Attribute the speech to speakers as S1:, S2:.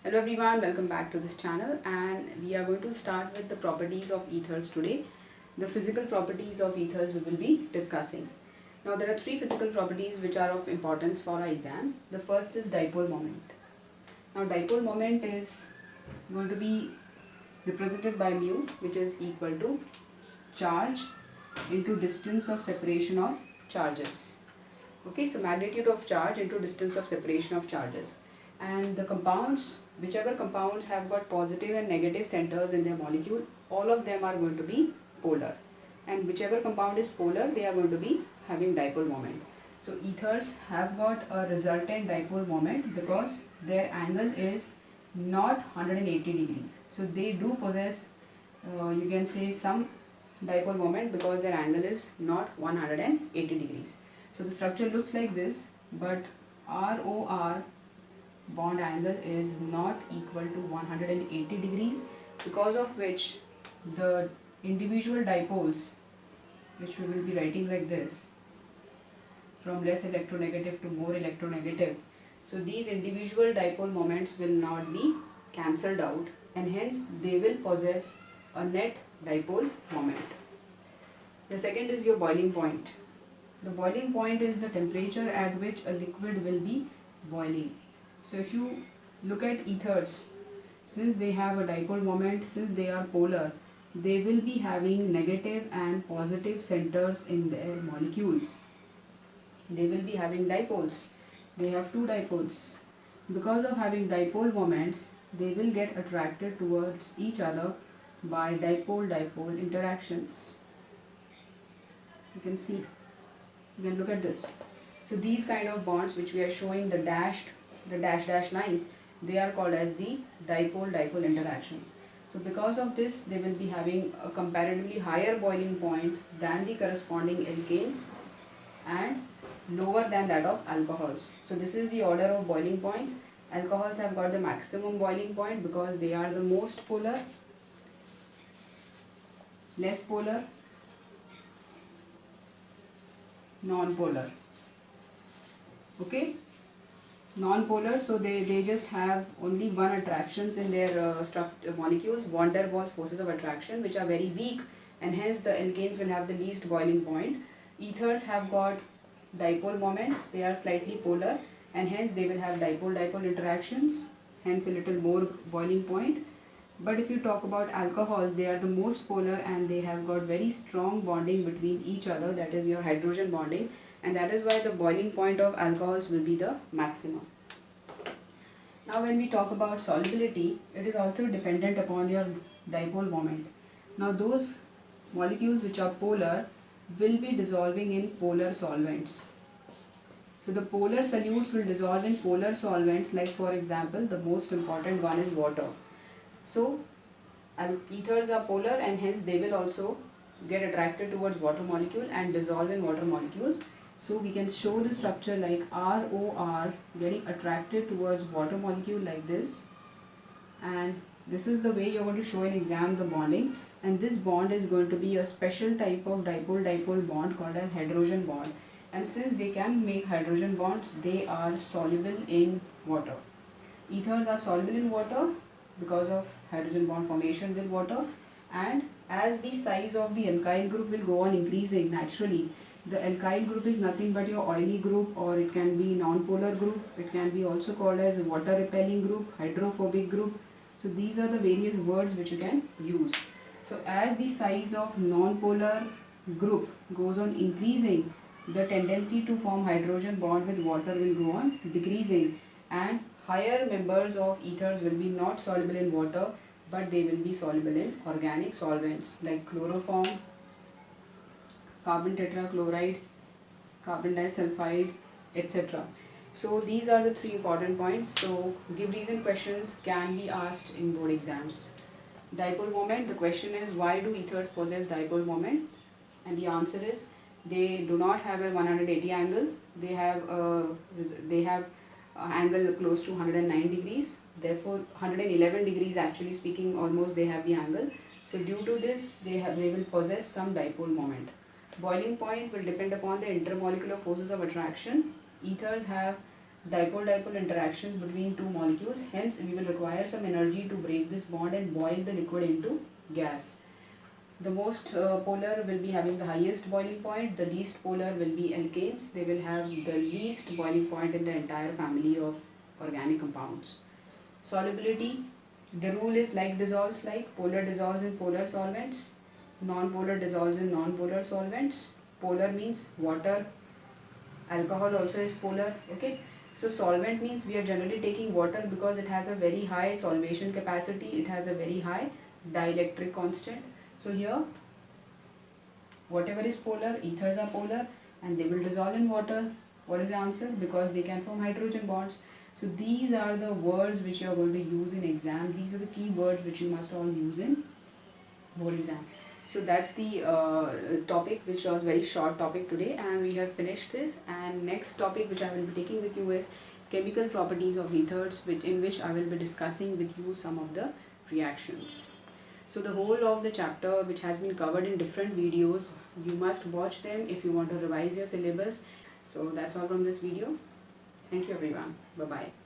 S1: Hello everyone, welcome back to this channel, and we are going to start with the properties of ethers today. The physical properties of ethers we will be discussing. Now there are three physical properties which are of importance for our exam. The first is dipole moment. Now dipole moment is going to be represented by mu, which is equal to charge into distance of separation of charges. Okay, so magnitude of charge into distance of separation of charges. And the compounds, whichever compounds have got positive and negative centers in their molecule, all of them are going to be polar. And whichever compound is polar, they are going to be having dipole moment. So ethers have got a resultant dipole moment because their angle is not 180 degrees. So they do possess, you can say, some dipole moment because their angle is not 180 degrees. So the structure looks like this, but ROR bond angle is not equal to 180 degrees, because of which the individual dipoles, which we will be writing like this, from less electronegative to more electronegative, so these individual dipole moments will not be cancelled out, and hence they will possess a net dipole moment. The second is your boiling point. The boiling point is the temperature at which a liquid will be boiling. So if you look at ethers, since they have a dipole moment, since they are polar, they will be having negative and positive centers in their molecules. They will be having dipoles. They have two dipoles. Because of having dipole moments, they will get attracted towards each other by dipole-dipole interactions. You can see, you can look at this. So these kind of bonds which we are showing, the dash lines, they are called as the dipole-dipole interactions. So because of this, they will be having a comparatively higher boiling point than the corresponding alkanes and lower than that of alcohols. So this is the order of boiling points. Alcohols have got the maximum boiling point because they are the most polar, less polar, non-polar. Okay, non-polar, so they just have only one attractions in their molecules, van der Waals forces of attraction, which are very weak, and hence the alkanes will have the least boiling point. Ethers have got dipole moments, they are slightly polar, and hence they will have dipole-dipole interactions, hence a little more boiling point. But if you talk about alcohols, they are the most polar and they have got very strong bonding between each other, that is your hydrogen bonding, and that is why the boiling point of alcohols will be the maximum. Now when we talk about solubility, it is also dependent upon your dipole moment. Now those molecules which are polar will be dissolving in polar solvents. So the polar solutes will dissolve in polar solvents, like for example the most important one is water. So ethers are polar and hence they will also get attracted towards water molecule and dissolve in water molecules. So we can show the structure like ROR getting attracted towards water molecule like this, and this is the way you are going to show in exam the bonding, and this bond is going to be a special type of dipole-dipole bond called a hydrogen bond, and since they can make hydrogen bonds, they are soluble in water. Ethers are soluble in water because of hydrogen bond formation with water, and as the size of the alkyl group will go on increasing naturally, the alkyl group is nothing but your oily group, or it can be non-polar group, it can be also called as water repelling group, hydrophobic group. So these are the various words which you can use. So as the size of non-polar group goes on increasing, the tendency to form hydrogen bond with water will go on decreasing, and higher members of ethers will be not soluble in water, but they will be soluble in organic solvents like chloroform, carbon tetrachloride, carbon disulfide, etc. So these are the three important points. So give reason questions can be asked in board exams. Dipole moment, the question is why do ethers possess dipole moment? And the answer is they do not have a 180 angle, they have angle close to 109 degrees, therefore 111 degrees actually speaking, almost they have the angle. So due to this they will possess some dipole moment. Boiling point will depend upon the intermolecular forces of attraction. Ethers have dipole-dipole interactions between two molecules. Hence, we will require some energy to break this bond and boil the liquid into gas. The most polar will be having the highest boiling point. The least polar will be alkanes. They will have the least boiling point in the entire family of organic compounds. Solubility, the rule is like dissolves like. Polar dissolves in polar solvents. Non-polar dissolves in non-polar solvents. Polar means water. Alcohol also is polar. Okay. So solvent means we are generally taking water because it has a very high solvation capacity. It has a very high dielectric constant. So here, whatever is polar, ethers are polar and they will dissolve in water. What is the answer? Because they can form hydrogen bonds. So these are the words which you are going to use in exam. These are the key words which you must all use in board exam. So that's the topic, which was very short topic today, and we have finished this. And next topic which I will be taking with you is chemical properties of ethers, in which I will be discussing with you some of the reactions. So the whole of the chapter, which has been covered in different videos, you must watch them if you want to revise your syllabus. So that's all from this video. Thank you everyone. Bye bye.